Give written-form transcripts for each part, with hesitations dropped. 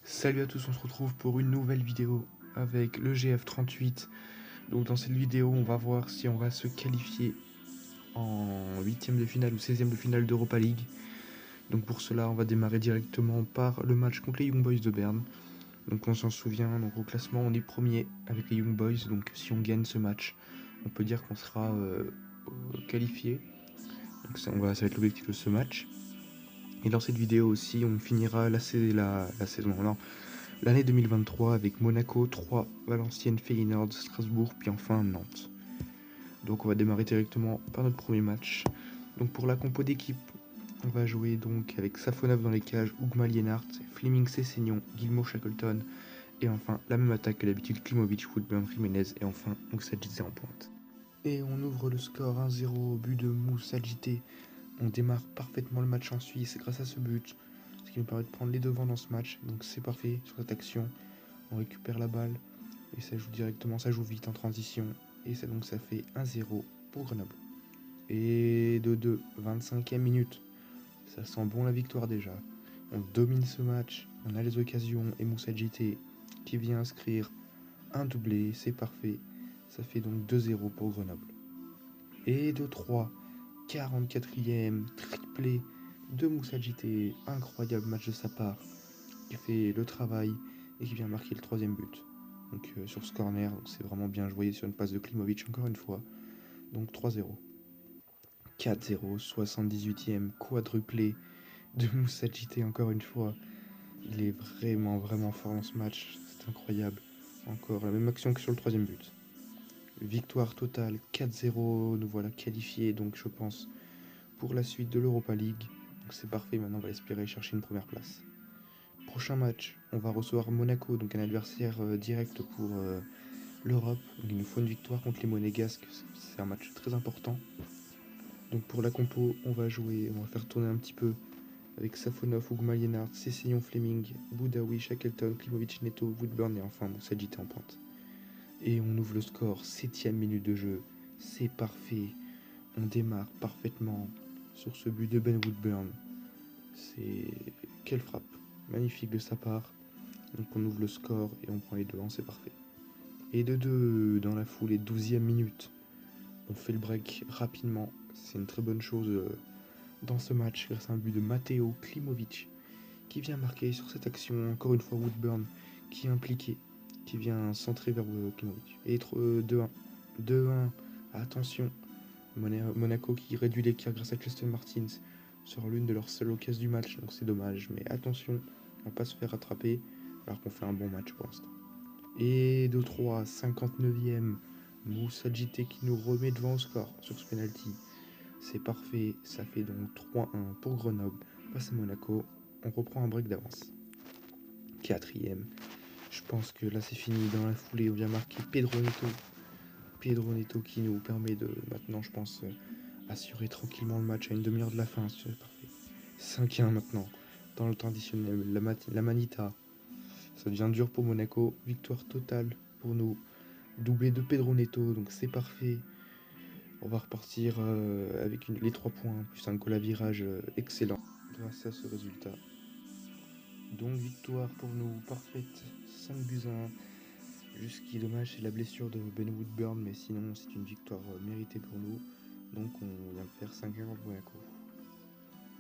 Salut à tous, on se retrouve pour une nouvelle vidéo avec le GF38. Donc dans cette vidéo, on va voir si on va se qualifier en 8ème de finale ou 16ème de finale d'Europa League. Donc pour cela, on va démarrer directement par le match contre les Young Boys de Berne. Donc on s'en souvient, donc au classement, on est premier avec les Young Boys. Donc si on gagne ce match, on peut dire qu'on sera qualifié. Donc ça va être l'objectif de ce match. Et dans cette vidéo aussi, on finira la saison. Non, l'année 2023 avec Monaco, 3, Valenciennes, Feyenoord, Strasbourg, puis enfin Nantes. Donc on va démarrer directement par notre premier match. Donc pour la compo d'équipe, on va jouer donc avec Safonov dans les cages, Ougma Lienhardt, Fleming Cessignon, Guillemot Shackleton, et enfin la même attaque que d'habitude, Klimovic, Woodburn, Jiménez, et enfin Moussadzité en pointe. Et on ouvre le score 1-0 au but de Moussadzité. On démarre parfaitement le match en Suisse grâce à ce but, ce qui nous permet de prendre les devants dans ce match. Donc c'est parfait sur cette action. On récupère la balle et ça joue directement, ça joue vite en transition. Et ça, donc ça fait 1-0 pour Grenoble. Et de 2, 25e minute. Ça sent bon la victoire déjà. On domine ce match, on a les occasions et Moussadzité qui vient inscrire un doublé, c'est parfait. Ça fait donc 2-0 pour Grenoble. Et de 3, 44e, triplé de Moussadzité. Incroyable match de sa part, qui fait le travail et qui vient marquer le troisième but. Donc sur ce corner, c'est vraiment bien joué sur une passe de Klimovic encore une fois. Donc 3-0. 4-0, 78e, quadruplé de Moussadzité encore une fois. Il est vraiment fort dans ce match, c'est incroyable. Encore la même action que sur le troisième but. Victoire totale 4-0, nous voilà qualifiés donc je pense pour la suite de l'Europa League. Donc c'est parfait, maintenant on va espérer chercher une première place. Prochain match, on va recevoir Monaco, donc un adversaire direct pour l'Europe. Il nous faut une victoire contre les Monégasques, c'est un match très important. Donc pour la compo, on va faire tourner un petit peu avec Safonov, Ougma Lienhardt, Cessignon, Fleming, Boudaoui, Shackleton, Klimovic, Neto, Woodburn et enfin Moussadzité en pointe. Et on ouvre le score, 7ème minute de jeu, c'est parfait. On démarre parfaitement sur ce but de Ben Woodburn. C'est... Quelle frappe, magnifique de sa part. Donc on ouvre le score et on prend les devants, c'est parfait. Et de 2 dans la foulée, 12e minute. On fait le break rapidement, c'est une très bonne chose dans ce match grâce à un but de Matteo Klimovic qui vient marquer sur cette action. Encore une fois Woodburn qui est impliqué, qui vient centrer vers Klimovic. Et 2-1. 2-1, attention. Monaco qui réduit l'écart grâce à Justin Martins sur l'une de leurs seules occasions du match, donc c'est dommage, mais attention à ne pas se faire rattraper alors qu'on fait un bon match pour l'instant. Et 2-3, 59e, Moussadzité qui nous remet devant au score sur ce penalty. C'est parfait, ça fait donc 3-1 pour Grenoble face à Monaco. On reprend un break d'avance. 4e, je pense que là c'est fini. Dans la foulée, on vient marquer Pedro Neto. Pedro Neto qui nous permet de maintenant, je pense, assurer tranquillement le match à une demi-heure de la fin. C'est parfait. 5-1 maintenant. Dans le temps additionnel, la Manita. Ça devient dur pour Monaco. Victoire totale pour nous. Doublé de Pedro Neto, donc c'est parfait. On va repartir avec les 3 points, plus un goal à virage excellent grâce à ce résultat. Donc victoire pour nous, parfaite, 5-1. Juste ce qui est dommage, c'est la blessure de Ben Woodburn, mais sinon c'est une victoire méritée pour nous. Donc on vient de faire 5-1 contre Monaco.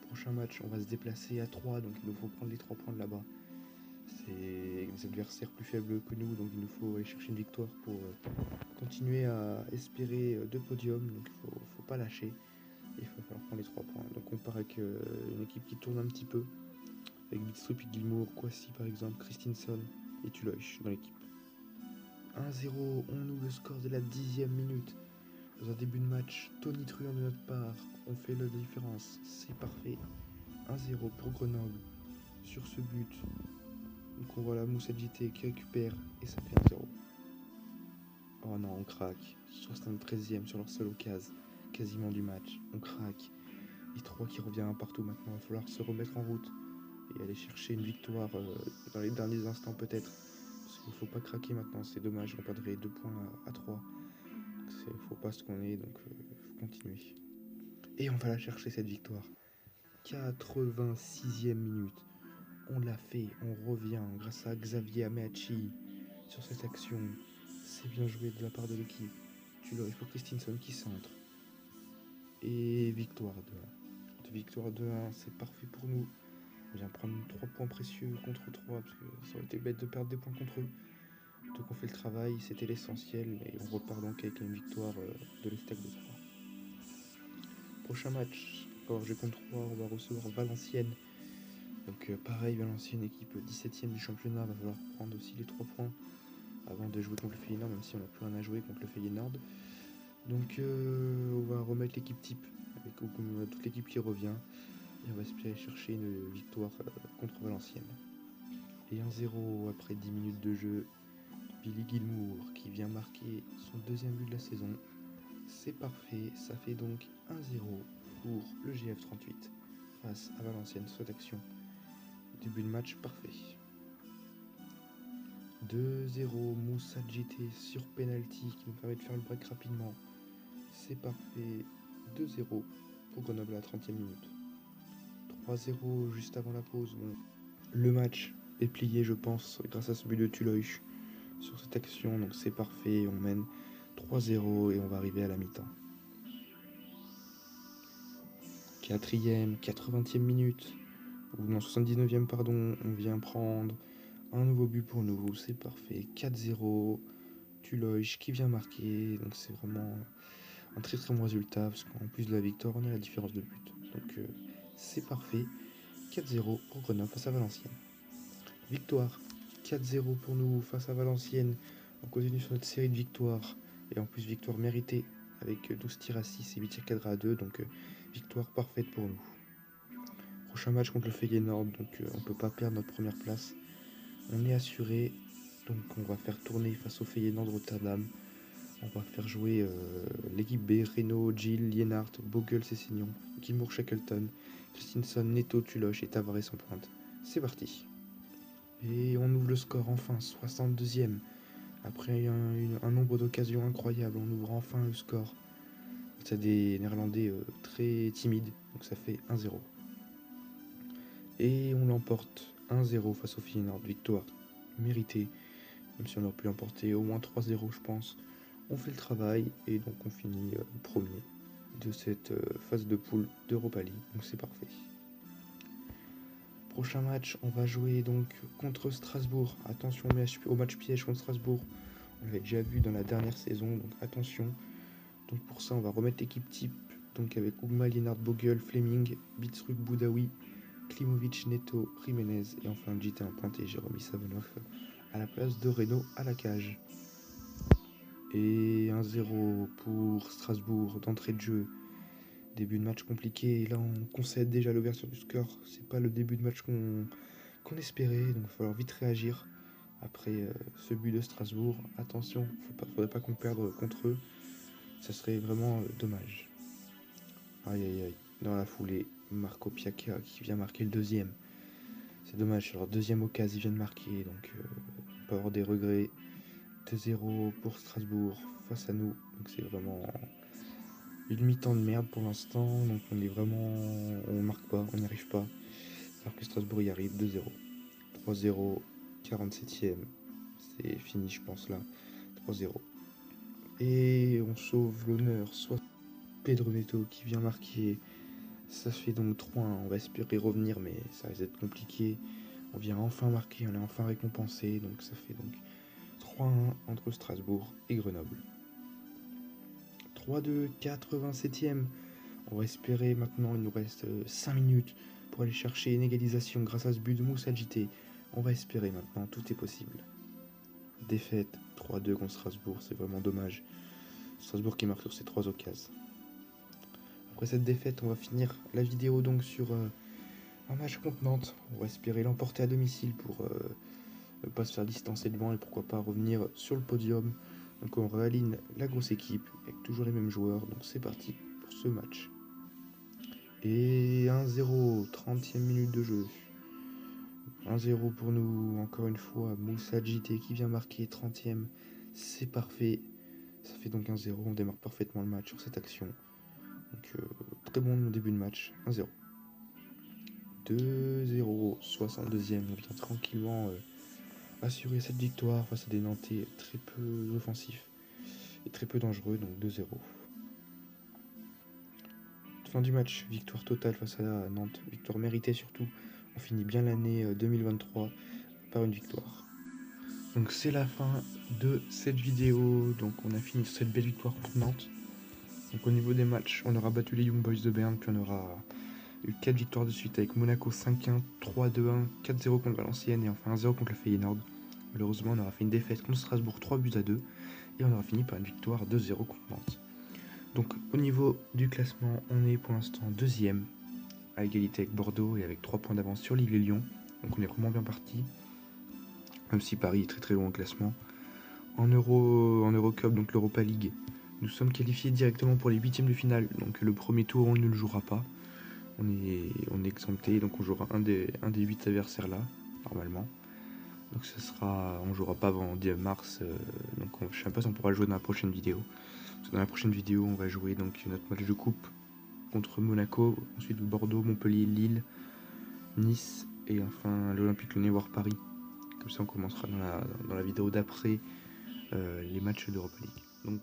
Prochain match, on va se déplacer à 3, donc il nous faut prendre les 3 points de là-bas. C'est des adversaires plus faibles que nous, donc il nous faut aller chercher une victoire pour continuer à espérer 2 podiums. Donc il faut pas lâcher, il va falloir prendre les 3 points. Donc on part avec une équipe qui tourne un petit peu, avec Bitstrup et Gilmour, Kwasi par exemple, Christinson et Tuloch dans l'équipe. 1-0, on ouvre le score de la 10e minute. Dans un début de match, Tony Truant de notre part, on fait la différence, c'est parfait. 1-0 pour Grenoble sur ce but. Donc on voit la Moussadzité qui récupère et ça fait 1-0. Oh non, on craque. 73e sur leur seule occasion, quasiment du match. On craque. Et 3 qui revient un partout maintenant. Il va falloir se remettre en route et aller chercher une victoire dans les derniers instants peut-être. Parce qu'il ne faut pas craquer maintenant, c'est dommage. On perdrait 2 points à 3. Il ne faut pas ce qu'on est, donc il faut continuer. Et on va la chercher cette victoire. 86e minute. on l'a fait, on revient grâce à Xavier Ameachi sur cette action. C'est bien joué de la part de l'équipe. Tuloy pour Christensen qui centre. Et victoire 2-1. Victoire 2-1, c'est parfait pour nous. On vient prendre 3 points précieux contre 3 parce que ça aurait été bête de perdre des points contre eux. Donc on fait le travail, c'était l'essentiel et on repart donc avec une victoire de l'Estac de 3. Prochain match, encore G contre 3, on va recevoir Valenciennes. Donc pareil, Valenciennes, équipe 17ème du championnat, va falloir prendre aussi les 3 points avant de jouer contre le Feyenoord, même si on n'a plus rien à jouer contre le Feyenoord. Donc on va remettre l'équipe type, avec toute l'équipe qui revient, et on va espérer chercher une victoire contre Valenciennes. Et 1-0 après 10 minutes de jeu, Billy Gilmour qui vient marquer son deuxième but de la saison. C'est parfait, ça fait donc 1-0 pour le GF38 face à Valenciennes sur cette action. Début de match parfait. 2-0 Moussa Djité sur penalty qui nous permet de faire le break rapidement. C'est parfait. 2-0 pour Grenoble à la 30e minute. 3-0 juste avant la pause. Bon, le match est plié, je pense, grâce à ce but de Tuloy sur cette action. Donc c'est parfait. On mène 3-0 et on va arriver à la mi-temps. 4e, 80e minute. Ou non, 79e, pardon. On vient prendre un nouveau but pour nous. C'est parfait. 4-0. Tuloy qui vient marquer. Donc c'est vraiment un très très bon résultat parce qu'en plus de la victoire on a la différence de but, donc c'est parfait. 4-0 pour Grenoble face à Valenciennes. Victoire 4-0 pour nous face à Valenciennes. On continue sur notre série de victoires et en plus victoire méritée avec 12 tirs à 6 et 8 tirs cadrés à 2, donc victoire parfaite pour nous. Prochain match contre le Feyenoord, donc on peut pas perdre notre première place, on est assuré, donc on va faire tourner face au Feyenoord Rotterdam. On va faire jouer l'équipe B, Reno, Gilles, Lienhardt, Bogle, Cessignon, Gilmour, Shackleton, Christensen, Neto, Tuloch et Tavares en pointe. C'est parti. Et on ouvre le score enfin, 62e. Après un nombre d'occasions incroyables, on ouvre enfin le score. C'est des Néerlandais très timides, donc ça fait 1-0. Et on l'emporte 1-0 face au Feyenoord, victoire méritée, même si on aurait pu l'emporter au moins 3-0 je pense. On fait le travail et donc on finit premier de cette phase de poule d'Europa League, donc c'est parfait. Prochain match, on va jouer donc contre Strasbourg. Attention au match piège contre Strasbourg, on l'avait déjà vu dans la dernière saison, donc attention. Donc pour ça on va remettre l'équipe type, donc avec Ougma, Lienhardt, Bogle, Fleming, Bitsruk, Boudaoui, Klimovic, Neto, Jiménez et enfin Djité en pointe et Jérémy Savonov à la place de Reno à la cage. Et 1-0 pour Strasbourg d'entrée de jeu. Début de match compliqué. Et là, on concède déjà l'ouverture du score. C'est pas le début de match qu'on espérait. Donc, il va falloir vite réagir. Après ce but de Strasbourg, attention, faudrait pas qu'on perde contre eux. Ça serait vraiment dommage. Aïe aïe aïe. Dans la foulée, Marco Piacca qui vient marquer le deuxième. C'est dommage, c'est leur deuxième occasion, ils viennent marquer. Donc, pas avoir des regrets. 2-0 pour Strasbourg face à nous, donc c'est vraiment une mi-temps de merde pour l'instant, donc on marque pas, on n'y arrive pas, alors que Strasbourg y arrive. 2-0, 3-0, 47e, c'est fini je pense là, 3-0, et on sauve l'honneur, soit Pedro Neto qui vient marquer, ça fait donc 3-1, on va espérer revenir mais ça risque d'être compliqué, on vient enfin marquer, on est enfin récompensé, donc ça fait donc 3-1 entre Strasbourg et Grenoble. 3-2, 87e. On va espérer maintenant, il nous reste 5 minutes pour aller chercher une égalisation grâce à ce but de Moussa Djité. On va espérer maintenant, tout est possible. Défaite 3-2 contre Strasbourg, c'est vraiment dommage. Strasbourg qui marque sur ses 3 occasions. Après cette défaite, on va finir la vidéo donc sur un match contre Nantes. On va espérer l'emporter à domicile pour ne pas se faire distancer devant et pourquoi pas revenir sur le podium. Donc on réaligne la grosse équipe avec toujours les mêmes joueurs. Donc c'est parti pour ce match. Et 1-0, 30e minute de jeu. 1-0 pour nous, encore une fois. Moussa Djité qui vient marquer, 30e. C'est parfait. Ça fait donc 1-0. On démarre parfaitement le match sur cette action. Donc très bon début de match. 1-0. 2-0, 62e. On vient tranquillement assurer cette victoire face à des Nantais très peu offensifs et très peu dangereux, donc 2-0. Fin du match, victoire totale face à Nantes, victoire méritée surtout. On finit bien l'année 2023 par une victoire. Donc c'est la fin de cette vidéo. Donc on a fini sur cette belle victoire contre Nantes. Donc au niveau des matchs, on aura battu les Young Boys de Berne, puis on aura eu 4 victoires de suite avec Monaco 5-1, 3-2-1, 4-0 contre Valenciennes et enfin 1-0 contre le Feyenoord. Malheureusement, on aura fait une défaite contre Strasbourg 3-2 et on aura fini par une victoire 2-0 contre Nantes. Donc au niveau du classement, on est pour l'instant deuxième, à égalité avec Bordeaux et avec 3 points d'avance sur Lille et Lyon. Donc on est vraiment bien parti, même si Paris est très très loin au classement. En Eurocup, donc l'Europa League, nous sommes qualifiés directement pour les 8e de finale. Donc le premier tour, on ne le jouera pas. On est exempté, donc on jouera un des 8 adversaires là, normalement. Donc on jouera pas avant mars, donc je sais pas si on pourra le jouer dans la prochaine vidéo. Parce que dans la prochaine vidéo, on va jouer donc notre match de coupe contre Monaco, ensuite Bordeaux, Montpellier, Lille, Nice et enfin l'Olympique Lyonnais voire Paris. Comme ça on commencera dans la vidéo d'après les matchs d'Europa League. Donc